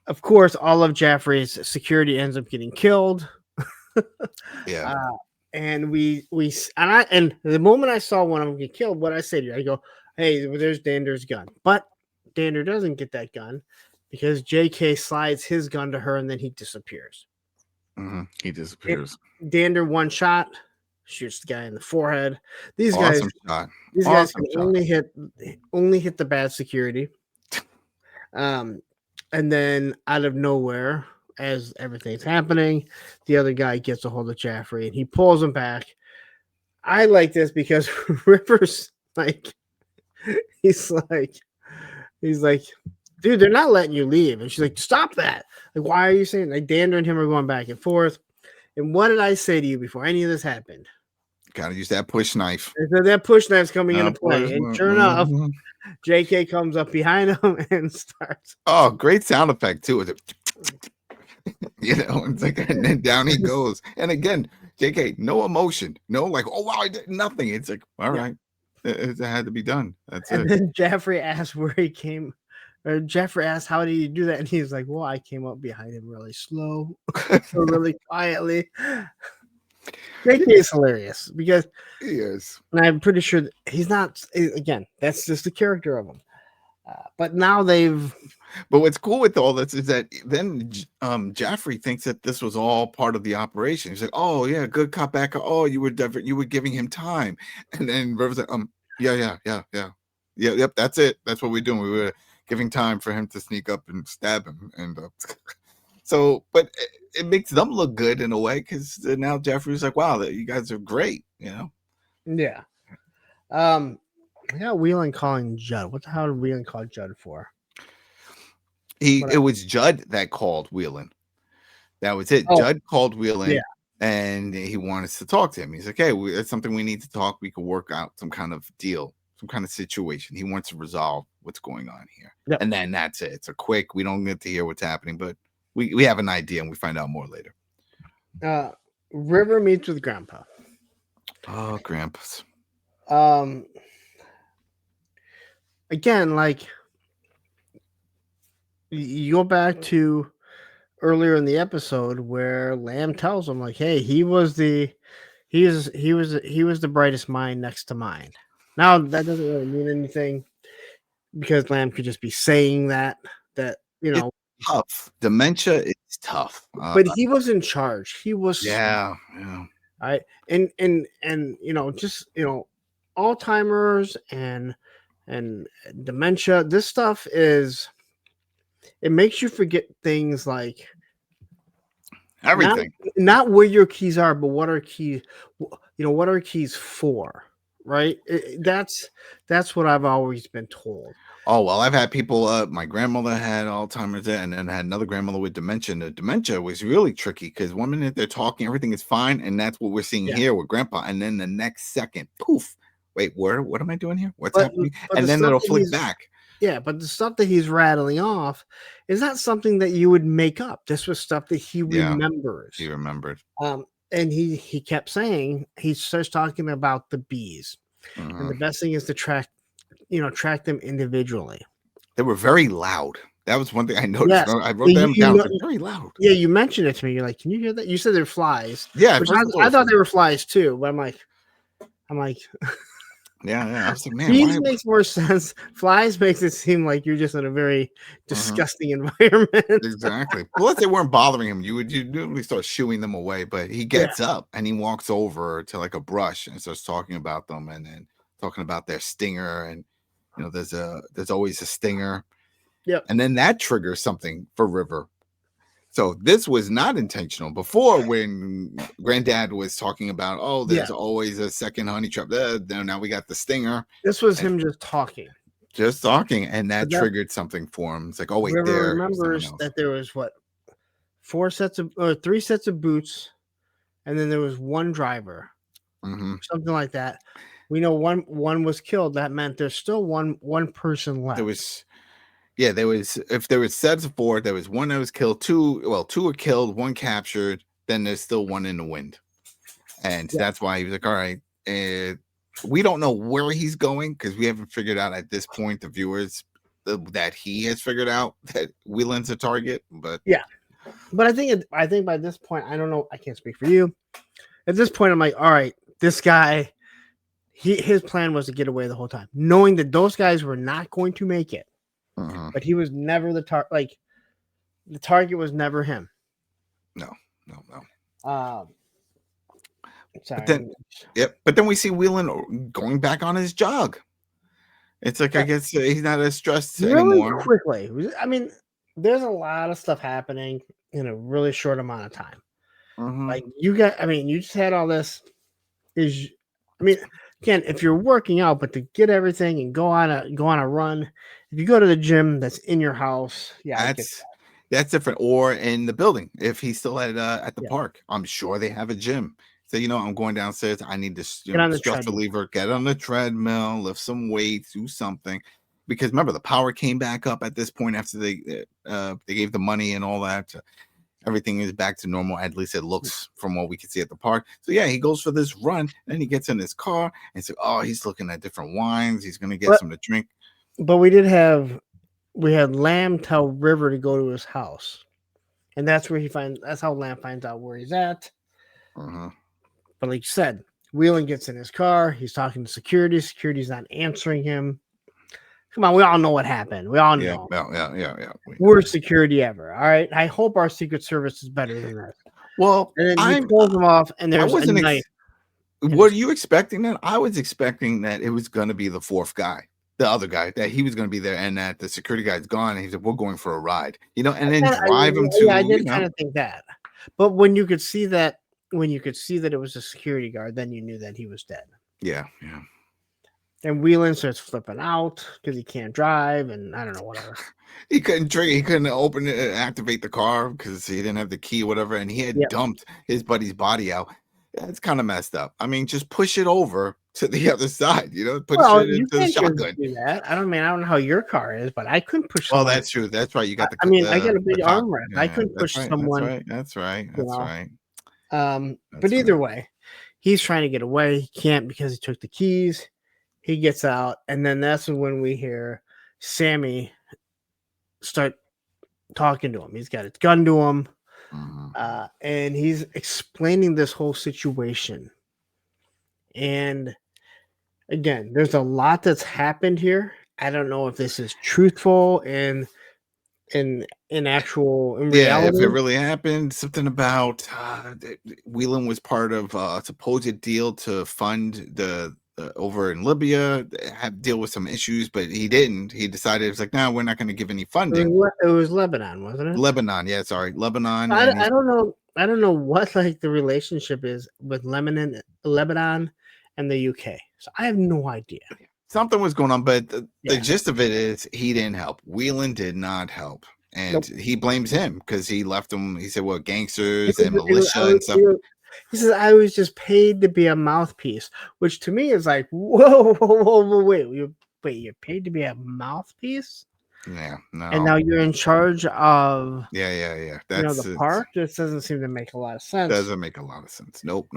S3: Of course, all of Jaffrey's security ends up getting killed.
S2: Yeah.
S3: And and the moment I saw one of them get killed, what I said to you, I go, hey, there's Dander's gun. But Dander doesn't get that gun because JK slides his gun to her and then he disappears.
S2: Mm-hmm. He disappears.
S3: Dander one shot, shoots the guy in the forehead. These
S2: awesome
S3: guys,
S2: shot.
S3: These guys can only hit the bad security. And then out of nowhere, as everything's happening, the other guy gets a hold of Jaffrey and he pulls him back. I like this because Rivers he's like, dude, they're not letting you leave. And she's like, stop that. Like, why are you saying? Like, Dander and him are going back and forth. And what did I say to you before any of this happened?
S2: Gotta use that push knife.
S3: So that push knife's coming into play. And sure enough, JK comes up behind him and starts.
S2: Oh, great sound effect too. It's like, and then down he goes. And again, JK, no emotion, no like, oh wow, I did nothing. It's like, all right. It had to be done. That's it.
S3: And then Jaffrey asked where he came, or Jaffrey asked, how did he do that? And he's like, well, I came up behind him really slow, so really quietly. JK is hilarious because
S2: he is. And
S3: I'm pretty sure he's not, again, that's just the character of him. But now
S2: But what's cool with all this is that then Jaffrey thinks that this was all part of the operation. He's like, "Oh yeah, good cop, bad cop. Oh, you were giving him time." And then River's like, yeah, yep, that's it. That's what we're doing. We were giving time for him to sneak up and stab him." And so, but it makes them look good in a way because now Jaffrey's like, "Wow, you guys are great," you know?
S3: Yeah. Yeah, Wheelen calling Judd. What the hell did Wheelen call Judd for?
S2: It was Judd that called Wheelen. That was it.
S3: Oh.
S2: Judd called Wheelen, and he wanted us to talk to him. He's like, "Hey, it's something we need to talk. We could work out some kind of deal, some kind of situation. He wants to resolve what's going on here."
S3: Yep.
S2: And then that's it. It's a quick. We don't get to hear what's happening, but we have an idea, and we find out more later.
S3: River meets with Grandpa.
S2: Oh, Grandpa's.
S3: Again, like you go back to earlier in the episode where Lamb tells him, like, "Hey, he was the brightest mind next to mine." Now that doesn't really mean anything because Lamb could just be saying that you know,
S2: it's tough. Dementia is tough,
S3: but he was in charge. He was
S2: yeah.
S3: Right, and you know, just you know, Alzheimer's and dementia. This stuff it makes you forget things like
S2: everything.
S3: Not where your keys are, but what are keys? You know, what are keys for? right? That's what I've always been told.
S2: Oh, well, I've had people, my grandmother had Alzheimer's and then I had another grandmother with dementia. And the dementia was really tricky because one minute they're talking, everything is fine. And that's what we're seeing here with grandpa. And then the next second, poof, wait, what am I doing here? What's happening? And then it'll flick back.
S3: Yeah, but the stuff that he's rattling off is not something that you would make up. This was stuff that he remembers.
S2: He remembered.
S3: And he kept saying, he starts talking about the bees. And the best thing is to track them individually.
S2: They were very loud. That was one thing I noticed.
S3: Yes.
S2: I wrote them down. Very loud.
S3: Yeah, you mentioned it to me. You're like, can you hear that? You said they're flies.
S2: Yeah,
S3: I thought they were flies too, but I'm like,
S2: yeah. I was like, man,
S3: bees makes more sense. Flies makes it seem like you're just in a very disgusting environment.
S2: Exactly. Well, if they weren't bothering him, you normally start shooing them away. But he gets up and he walks over to like a brush and starts talking about them, and then talking about their stinger, and there's always a stinger.
S3: Yep.
S2: And then that triggers something for River. So this was not intentional. Before, when Granddad was talking about, there's always a second honey trap. Now we got the stinger.
S3: This was him just talking.
S2: And that triggered something for him. It's like, oh wait,
S3: River remembers that there was 3 sets of boots, and then there was one driver, something like that. We know one was killed. That meant there's still one person left.
S2: If there was sets of 4, there was one that was killed, 2 were killed, 1 captured, then there's still 1 in the wind. And that's why he was like, all right, we don't know where he's going, because we haven't figured out at this point, the viewers, that he has figured out that Wheelen's a target. But
S3: I think by this point, I don't know, I can't speak for you. At this point, I'm like, all right, this guy, his plan was to get away the whole time, knowing that those guys were not going to make it. But he was never the target. Like, the target was never him.
S2: No.
S3: Sorry.
S2: But then we see Wheelen going back on his jog. It's like, I guess he's not as stressed anymore.
S3: Quickly. I mean, there's a lot of stuff happening in a really short amount of time. Like, you just had all this. Again, if you're working out, but to get everything and go on a run, if you go to the gym that's in your house,
S2: that's different. Or in the building, if he's still at the park, I'm sure they have a gym. So I'm going downstairs. I need to get on the stress reliever, get on the treadmill, lift some weights, do something. Because remember, the power came back up at this point after they gave the money and all that. Everything is back to normal. At least it looks from what we can see at the park. So he goes for this run. Then he gets in his car and says, he's looking at different wines. He's going to get some to drink.
S3: But we had Lamb tell River to go to his house. And that's how Lamb finds out where he's at. But like you said, Wheelen gets in his car. He's talking to security. Security's not answering him. Come on, we all know what happened. We all know.
S2: Yeah.
S3: Worst security ever. All right. I hope our Secret Service is better than that.
S2: Well,
S3: and then he pulls them off, and there's a knife.
S2: Were you expecting that? I was expecting that it was going to be the 4th guy, the other guy, that he was going to be there, and that the security guy's gone, and he said, "We're going for a ride," and then drive him to.
S3: Yeah, I did kind of think that, but when you could see that it was a security guard, then you knew that he was dead.
S2: Yeah.
S3: And Wheelen starts flipping out because he can't drive, and I don't know, whatever.
S2: He couldn't open it and activate the car because he didn't have the key, whatever, and he had dumped his buddy's body out. That's kind of messed up. I mean, just push it over to the other side, put it into the shotgun.
S3: Do that. I don't know how your car is, but I couldn't push.
S2: Well, that's true. That's right. You got the.
S3: I got a big armrest. Yeah, I couldn't push someone.
S2: That's right.
S3: But either way, he's trying to get away. He can't because he took the keys. He gets out, and then that's when we hear Sammy start talking to him. He's got his gun to him, and he's explaining this whole situation. And again, there's a lot that's happened here. I don't know if this is truthful in reality.
S2: If it really happened, something about Wheelen was part of a supposed deal to fund the over in Libya, deal with some issues, but he didn't. He decided it was like, no, we're not going to give any funding.
S3: It was Lebanon, wasn't it?
S2: Lebanon, Lebanon.
S3: I don't know what like the relationship is with Lebanon and the UK. So I have no idea.
S2: Something was going on, but the
S3: Yeah.
S2: gist of it is he didn't help. Wheelen did not help. And he blames him because he left him. He said, well, gangsters and militia and stuff.
S3: He says, I was just paid to be a mouthpiece, which to me is like, whoa, wait, you're paid to be a mouthpiece?
S2: Yeah, no.
S3: And now you're in charge of
S2: yeah.
S3: the park? This doesn't seem to make a lot of sense.
S2: Doesn't make a lot of sense. Nope.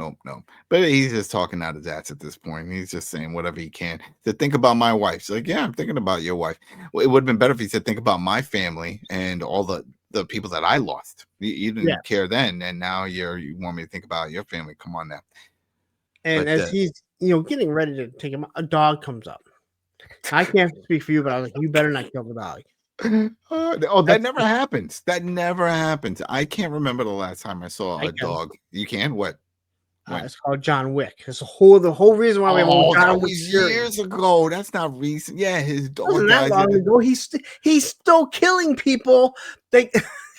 S2: But he's just talking out his ass at this point. He's just saying whatever he can. To think about my wife. She's like, yeah, I'm thinking about your wife. Well, it would have been better if he said, think about my family and all the people that I lost. You didn't care then, and now you want me to think about your family. Come on now.
S3: And as he's getting ready to take him, a dog comes up. I can't speak for you, but I was like, you better not kill the dog.
S2: That never happens. That never happens. I can't remember the last time I saw a dog. You can? What?
S3: It's called John Wick. It's the whole reason why we have John Wick
S2: years ago. That's not recent. Yeah, his dog
S3: wasn't that long ago. He's still killing people.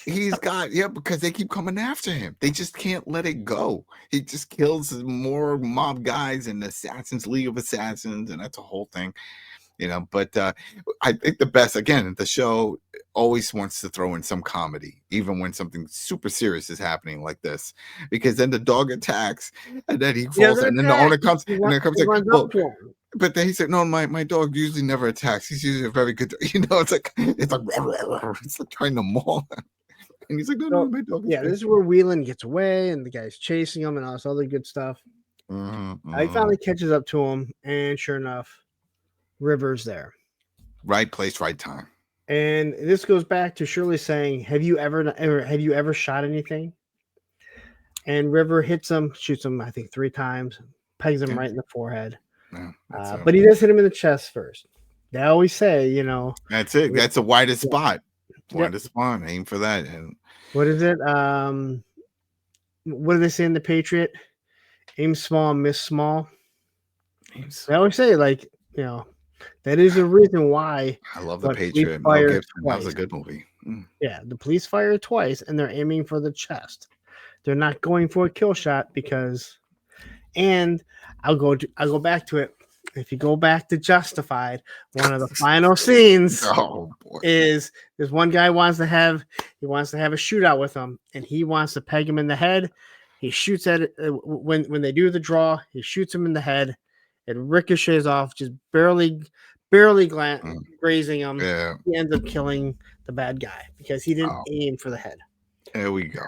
S2: He's got because they keep coming after him. They just can't let it go. He just kills more mob guys and Assassins League of Assassins, and that's a whole thing. But I think the best, again, the show always wants to throw in some comedy, even when something super serious is happening like this, because then the dog attacks and then he falls, and then the owner comes and then comes like, well, but then he said, no, my dog usually never attacks. He's usually a very good, it's like trying to maul him. And he's like, no, my dog.
S3: Yeah, this is where Wheelen gets away and the guy's chasing him and all this other good stuff. He finally catches up to him, and sure enough, River's there.
S2: Right place, right time.
S3: And this goes back to Shirley saying, have you ever shot anything? And River hits him, shoots him, I think 3 times, pegs him right in the forehead.
S2: Yeah,
S3: but he does hit him in the chest first. They always say,
S2: that's it. That's the widest spot. Widest spot. Aim for that. And
S3: what is it? What do they say in The Patriot? Aim small, miss small. They always say, that is the reason why.
S2: I love The Patriot. That was a good movie.
S3: Yeah, the police fire twice, and they're aiming for the chest. They're not going for a kill shot because, and I'll go back to it. If you go back to Justified, one of the final scenes is this one guy wants to have a shootout with him, and he wants to peg him in the head. He shoots at it when they do the draw. He shoots him in the head. It ricochets off, just barely grazing him.
S2: Yeah.
S3: He ends up killing the bad guy because he didn't aim for the head.
S2: There we go.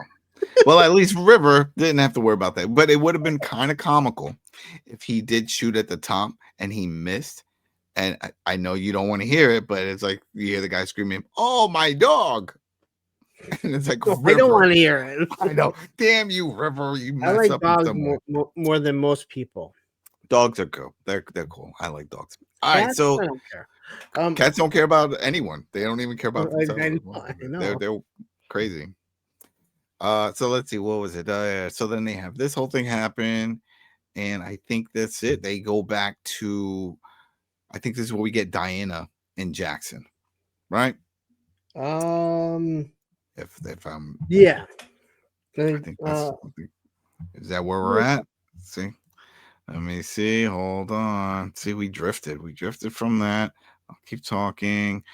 S2: Well, at least River didn't have to worry about that. But it would have been kind of comical if he did shoot at the top and he missed. And I know you don't want to hear it, but it's like you hear the guy screaming, "Oh, my dog!" And it's like,
S3: I don't want to hear it.
S2: I know. Damn you, River! You mess
S3: I like
S2: up
S3: dogs more than most people.
S2: Dogs are cool. They're cool. I like dogs. All right, so
S3: I don't care.
S2: Cats don't care about anyone. They don't even care about themselves.
S3: I know.
S2: They're crazy. So let's see, what was it? So then they have this whole thing happen, and I think that's it. They go back to, I think this is where we get Diana and Jackson, right?
S3: If
S2: I'm
S3: yeah,
S2: I think that's is that where we're at? Let's see. Let me see. Hold on. See, we drifted from that. I'll keep talking.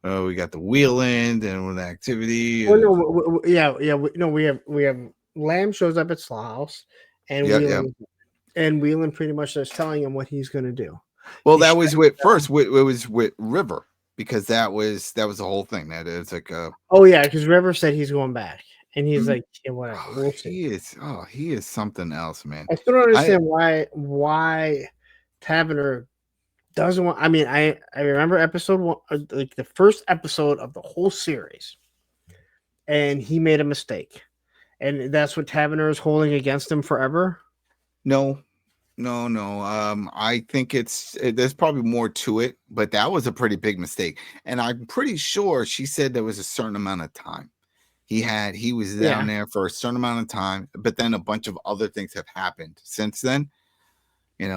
S2: We got the Wheelen and with activity.
S3: Well, no, we have Lamb shows up at Slaw House, and Wheelen pretty much starts telling him what he's going to do.
S2: Well, that was with first. It was with River because that was the whole thing. That is like
S3: because River said he's going back, and he's like, yeah, whatever. We'll see.
S2: He is something else, man.
S3: I still don't understand why Taverner doesn't want. I mean, I remember episode 1, like the first episode of the whole series, and he made a mistake, and that's what Taverner is holding against him forever.
S2: No. I think there's probably more to it, but that was a pretty big mistake, and I'm pretty sure she said there was a certain amount of time he was down there for a certain amount of time, but then a bunch of other things have happened since then.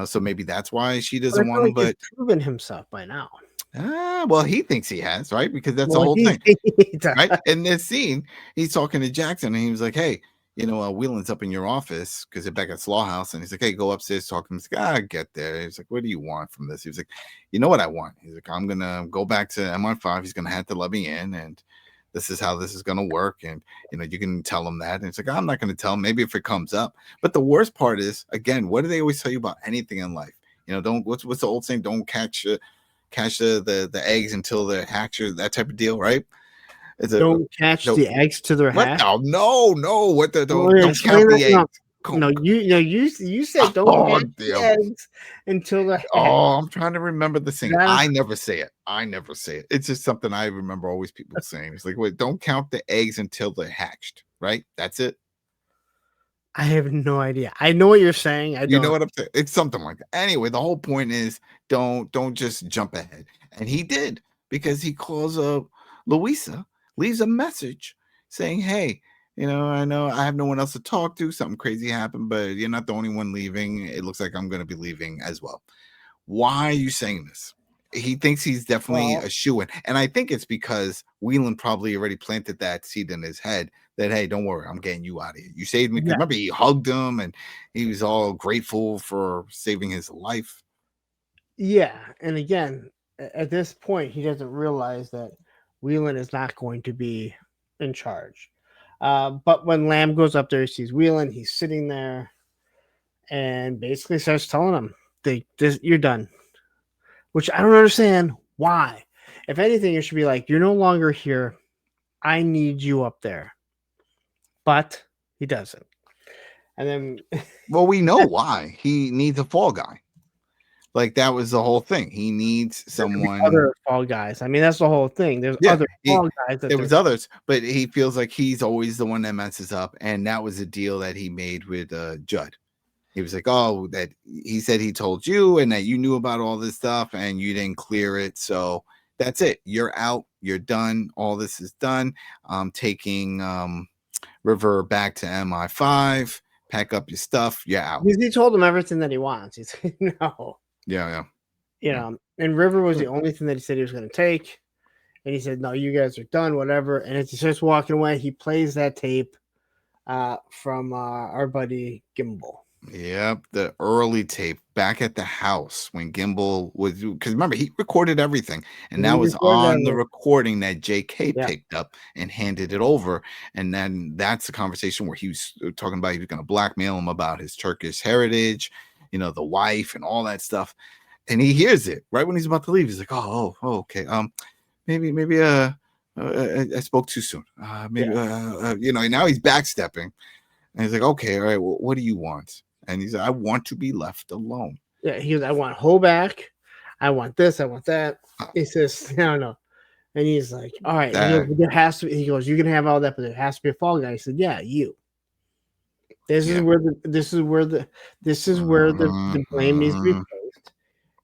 S2: So maybe that's why she doesn't want him. But
S3: he's proven himself by now.
S2: Well, he thinks he has, right? Because that's the whole thing, right? In this scene, he's talking to Jackson, and he was like, "Hey, Wheelen's up in your office because they're back at Slaw House, and he's like, hey, go upstairs, talk to him. He's like, get there. He's like, what do you want from this? He was like, you know what I want? He's like, I'm gonna go back to MI5. He's gonna have to let me in, and this is how this is gonna work. And you can tell him that. And it's like, I'm not gonna tell him. Maybe if it comes up. But the worst part is, again, what do they always tell you about anything in life? Don't what's the old saying? Don't catch the eggs until they're hatched, or that type of deal, right?
S3: Don't catch the eggs to their hatch.
S2: No. What the don't count the eggs.
S3: No, you said don't catch the eggs until the hatch.
S2: Oh, I'm trying to remember the saying. I never say it. It's just something I remember always people saying. It's like, wait, don't count the eggs until they're hatched, right? That's it.
S3: I have no idea. I know what you're saying.
S2: You know what I'm saying? It's something like that. Anyway, the whole point is don't just jump ahead. And he did, because he calls up Louisa, leaves a message saying, hey, I know I have no one else to talk to. Something crazy happened, but you're not the only one leaving. It looks like I'm going to be leaving as well. Why are you saying this? He thinks he's definitely a shoo-in. And I think it's because Wheelen probably already planted that seed in his head that, hey, don't worry, I'm getting you out of here. You saved me. Yeah. Remember, he hugged him and he was all grateful for saving his life.
S3: Yeah. And again, at this point, he doesn't realize that Wheelen is not going to be in charge. But when Lamb goes up there, he sees Wheelen. He's sitting there and basically starts telling him, you're done. Which I don't understand why. If anything, it should be like, you're no longer here. I need you up there. But he doesn't. And then...
S2: Well, we know why. He needs a fall guy. Like, that was the whole thing. He needs someone...
S3: Other fall guys. I mean, that's the whole thing. There's other fall guys.
S2: There was others, but he feels like he's always the one that messes up. And that was a deal that he made with Judd. He was like, oh, that he said he told you and that you knew about all this stuff and you didn't clear it. So that's it. You're out. You're done. All this is done. Taking River back to MI5. Pack up your stuff. You're out.
S3: He told him everything that he wants. He's no.
S2: Yeah.
S3: And River was the only thing that he said he was going to take. And he said, no, you guys are done, whatever. And as he starts walking away, he plays that tape from our buddy Gimbal.
S2: Yep, the early tape back at the house when Gimbal was, because remember, he recorded everything, and that was on the recording that JK picked up and handed it over. And then that's the conversation where he was talking about he was going to blackmail him about his Turkish heritage, the wife and all that stuff. And he hears it right when he's about to leave. He's like, oh, okay. Maybe I spoke too soon. Now he's backstepping. And he's like, okay, all right, well, what do you want? And he said, I want to be left alone.
S3: Yeah, he goes, I want Ho back. I want this. I want that. He says, no. And he's like, all right. There has to be. He goes, you can have all that, but there has to be a fall guy. He said, yeah, you. This is where the blame needs to be placed.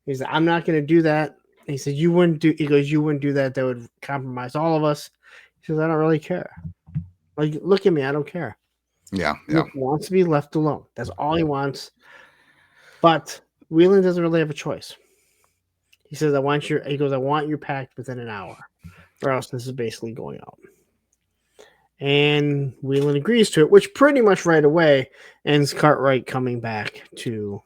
S3: He said, I'm not going to do that. He said, you wouldn't do. He goes, you wouldn't do that. That would compromise all of us. He says, I don't really care. Like, look at me. I don't care.
S2: Yeah.
S3: He wants to be left alone. That's all he wants. But Wheelen doesn't really have a choice. He says, I want you packed within an hour, or else this is basically going out. And Wheelen agrees to it, which pretty much right away ends Cartwright coming back to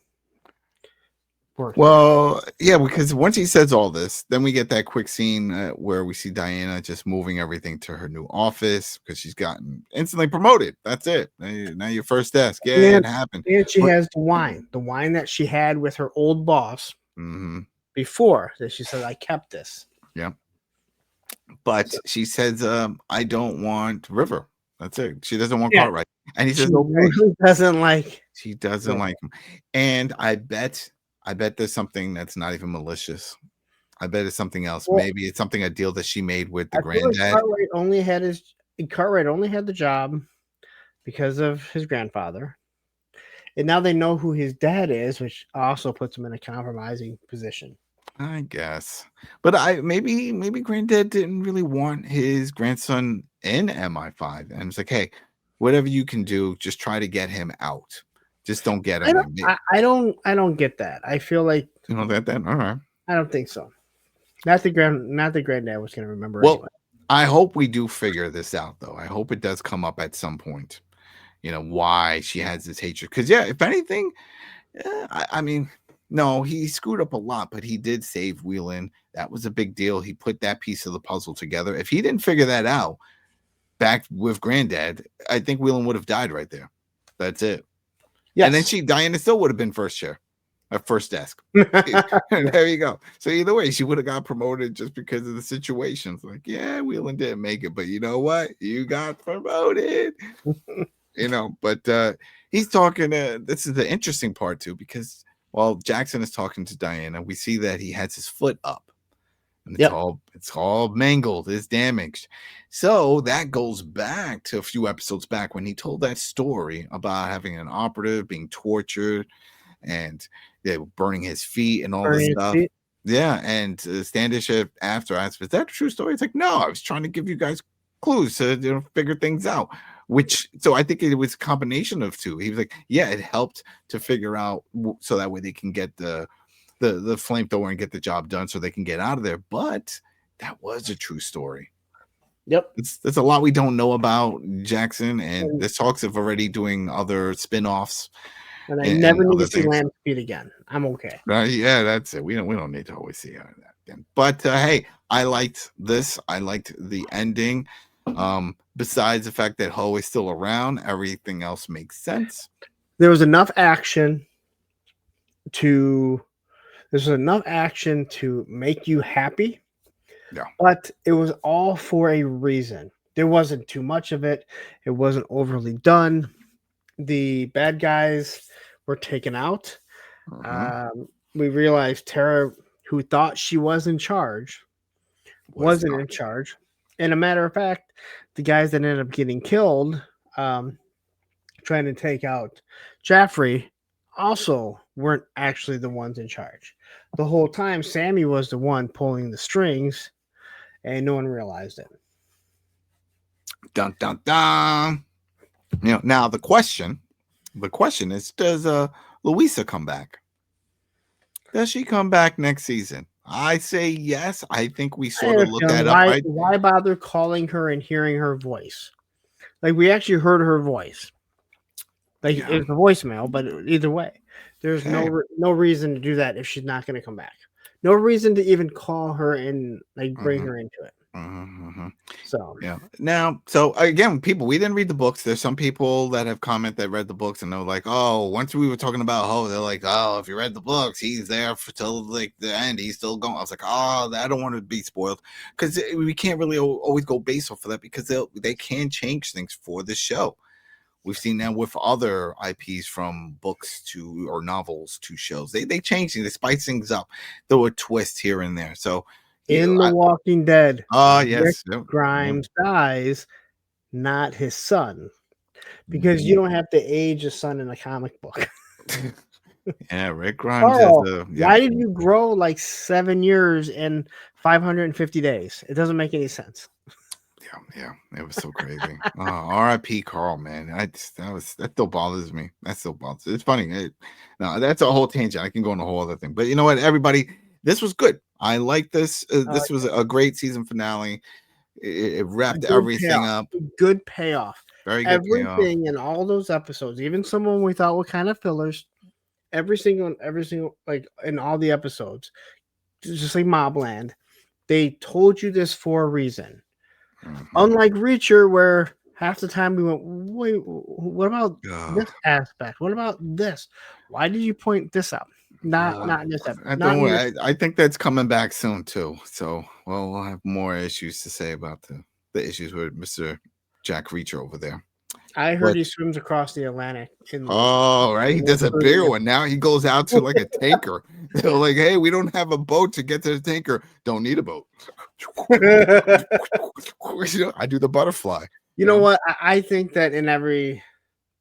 S3: work.
S2: Well, yeah, because once he says all this, then we get that quick scene where we see Diana just moving everything to her new office because she's gotten instantly promoted. That's it. Now your first desk. Yeah, it happened.
S3: And she has the wine that she had with her old boss before that. She said, I kept this.
S2: Yeah. But she says, I don't want River. That's it. She doesn't want Cartwright. And he says, okay. She doesn't like him. And I bet there's something that's not even malicious. I bet it's something else. Well, maybe it's a deal that she made with the granddad.
S3: Cartwright only had the job because of his grandfather. And now they know who his dad is, which also puts him in a compromising position.
S2: I guess. But maybe granddad didn't really want his grandson in MI5. And it's like, hey, whatever you can do, just try to get him out. Just don't get him.
S3: I don't get that. I feel like
S2: you don't get that. All right.
S3: I don't think so. Not the granddad was going to remember.
S2: Well,
S3: anyway.
S2: I hope we do figure this out, though. I hope it does come up at some point. why she has this hatred. Because if anything, I mean, no, he screwed up a lot, but he did save Wheelen. That was a big deal. He put that piece of the puzzle together. If he didn't figure that out back with Granddad, I think Wheelen would have died right there. That's it.
S3: Yes.
S2: And then Diana still would have been first chair. First desk. There you go. So either way, she would have got promoted just because of the situations. Like, yeah, Wheelen didn't make it, but you know what? You got promoted. But he's talking. This is the interesting part too, because while Jackson is talking to Diana, we see that he has his foot up, and it's all mangled, it's damaged. So that goes back to a few episodes back when he told that story about having an operative being tortured and burning his feet and all this stuff. Yeah, and Standish after asked, "Is that a true story?" It's like, no, I was trying to give you guys clues to figure things out. So I think it was a combination of two. He was like, yeah, it helped to figure out so that way they can get the flamethrower and get the job done so they can get out of there. But that was a true story.
S3: Yep.
S2: There's a lot we don't know about Jackson, and there's talks of already doing other spin-offs.
S3: And I never need to see Lamb's feet again. I'm okay.
S2: Yeah, that's it. We don't need to always see that again. But hey, I liked this. I liked the ending. Besides the fact that Ho is still around, everything else makes sense.
S3: There was enough action to make you happy.
S2: Yeah.
S3: But it was all for a reason. There wasn't too much of it. It wasn't overly done. The bad guys were taken out. We realized Tara, who thought she was in charge, wasn't in charge. And a matter of fact, the guys that ended up getting killed, trying to take out Jaffrey, also weren't actually the ones in charge. The whole time, Sammy was the one pulling the strings, and no one realized it.
S2: Dun dun dun. Now the question is, does Louisa come back? Does she come back next season? I say yes. I think we sort of looked that up. Right?
S3: Why bother calling her and hearing her voice? Like, we actually heard her voice. Like, it's a voicemail, but either way, there's no reason to do that if she's not going to come back. No reason to even call her and bring her into it. So
S2: now, so again, people, we didn't read the books. There's some people that have commented that read the books and they're like, oh, once we were talking about Ho, they're like, oh, if you read the books, he's there till like the end, he's still going. I was like, oh, I don't want to be spoiled, because we can't really always go based off of that, because they can change things for the show. We've seen that with other IPs, from books or novels to shows. They change things, they spice things up, throw a twist here and there. So
S3: in The Walking Dead,
S2: yes,
S3: Rick Grimes dies, not his son, because you don't have to age a son in a comic book.
S2: Yeah, Rick Grimes.
S3: Why did you grow like 7 years in 550 days? It doesn't make any sense.
S2: Yeah, it was so crazy. R.I.P. Carl, man. That still bothers me. It's funny. No, that's a whole tangent. I can go on a whole other thing. But you know what, everybody, this was good. I like this. This was a great season finale. It wrapped everything up.
S3: Good payoff.
S2: Very good.
S3: Everything in all those episodes, even some of them we thought were kind of fillers. Every single, like in all the episodes, just like Mobland, they told you this for a reason. Unlike Reacher, where half the time we went, wait, what about this aspect? What about this? Why did you point this out? Not in this episode.
S2: I think that's coming back soon too. So we'll have more issues to say about the issues with Mr. Jack Reacher over there.
S3: I heard he swims across the Atlantic.
S2: Right. He does a bigger one now. He goes out to like a tanker. They're like, hey, we don't have a boat to get to the tanker. Don't need a boat. I do the butterfly.
S3: You know what? I think that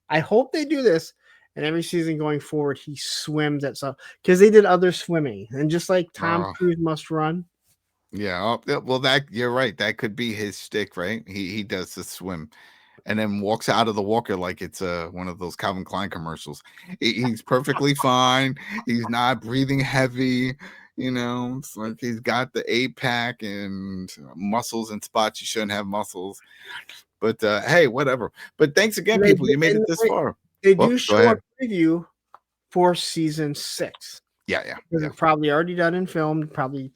S3: I hope they do this, and every season going forward, he swims at some, because they did other swimming, and just like Tom Cruise must run.
S2: Yeah. Well, that you're right. That could be his shtick, right? He does the swim, and then walks out of the walker like it's one of those Calvin Klein commercials. He's perfectly fine. He's not breathing heavy. It's like he's got the 8-pack and muscles in spots you shouldn't have muscles. But hey, whatever. But thanks again,
S3: And they
S2: people. You made it this far.
S3: They
S2: Well,
S3: do
S2: go
S3: show
S2: ahead.
S3: a preview for season 6.
S2: Yeah.
S3: It's probably already done and filmed. Probably.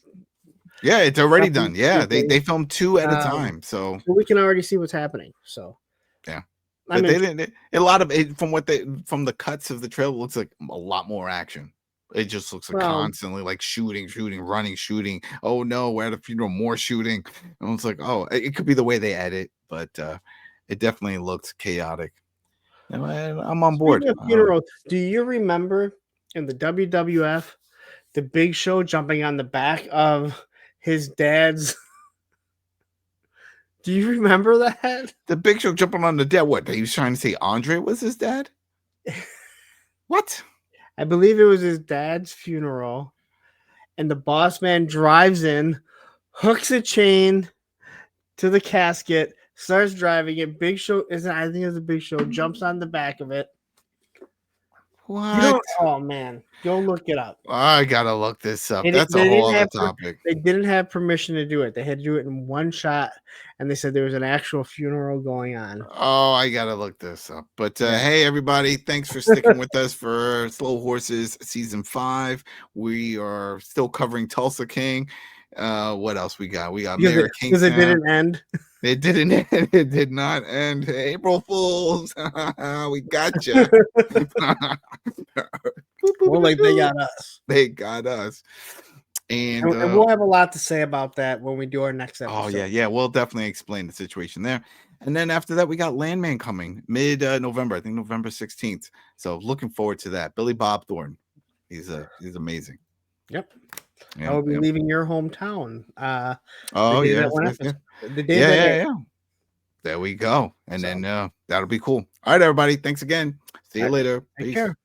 S2: Yeah, it's already
S3: Nothing
S2: done. Yeah,
S3: stupid.
S2: they filmed 2 at a time. So
S3: we can already see what's happening. So
S2: yeah.
S3: I
S2: But
S3: mean,
S2: they didn't. A lot of it from the cuts of the trailer looks like a lot more action. It just looks like constantly like shooting, running, shooting. Oh no, we're at a funeral, more shooting. And it's like, oh, it could be the way they edit, but it definitely looks chaotic. And I'm on board.
S3: speaking of funerals, do you remember in the WWF, the Big Show jumping on the back of his dad's? Do you remember that?
S2: The Big Show jumping on the dad. What? He was trying to say Andre was his dad? What?
S3: I believe it was his dad's funeral, and the boss man drives in, hooks a chain to the casket, starts driving it. Big Show I think it's a Big Show, jumps on the back of it.
S2: What?
S3: Oh man, go look it up.
S2: I gotta look this up.
S3: They
S2: That's a
S3: didn't
S2: whole other
S3: have
S2: topic.
S3: They didn't have permission to do it. They had to do it in one shot, and they said there was an actual funeral going on.
S2: Oh, I gotta look this up. But hey, everybody, thanks for sticking with us for Slow Horses season 5. We are still covering Tulsa King. What else we got? We got Mayor King.
S3: Because it didn't end.
S2: It didn't end. It did not end. April Fools. We got you.
S3: Well, like they got us.
S2: They got us. And
S3: we'll have a lot to say about that when we do our next episode.
S2: Oh yeah, we'll definitely explain the situation there. And then after that, we got Landman coming mid-November, I think November 16th. So looking forward to that. Billy Bob Thornton, he's amazing.
S3: Yep.
S2: Yeah,
S3: I will be leaving your hometown.
S2: Oh yeah,
S3: the day
S2: yeah. There we go. And then that'll be cool. All right, everybody. Thanks again. See you later.
S3: Take
S2: Peace.
S3: care.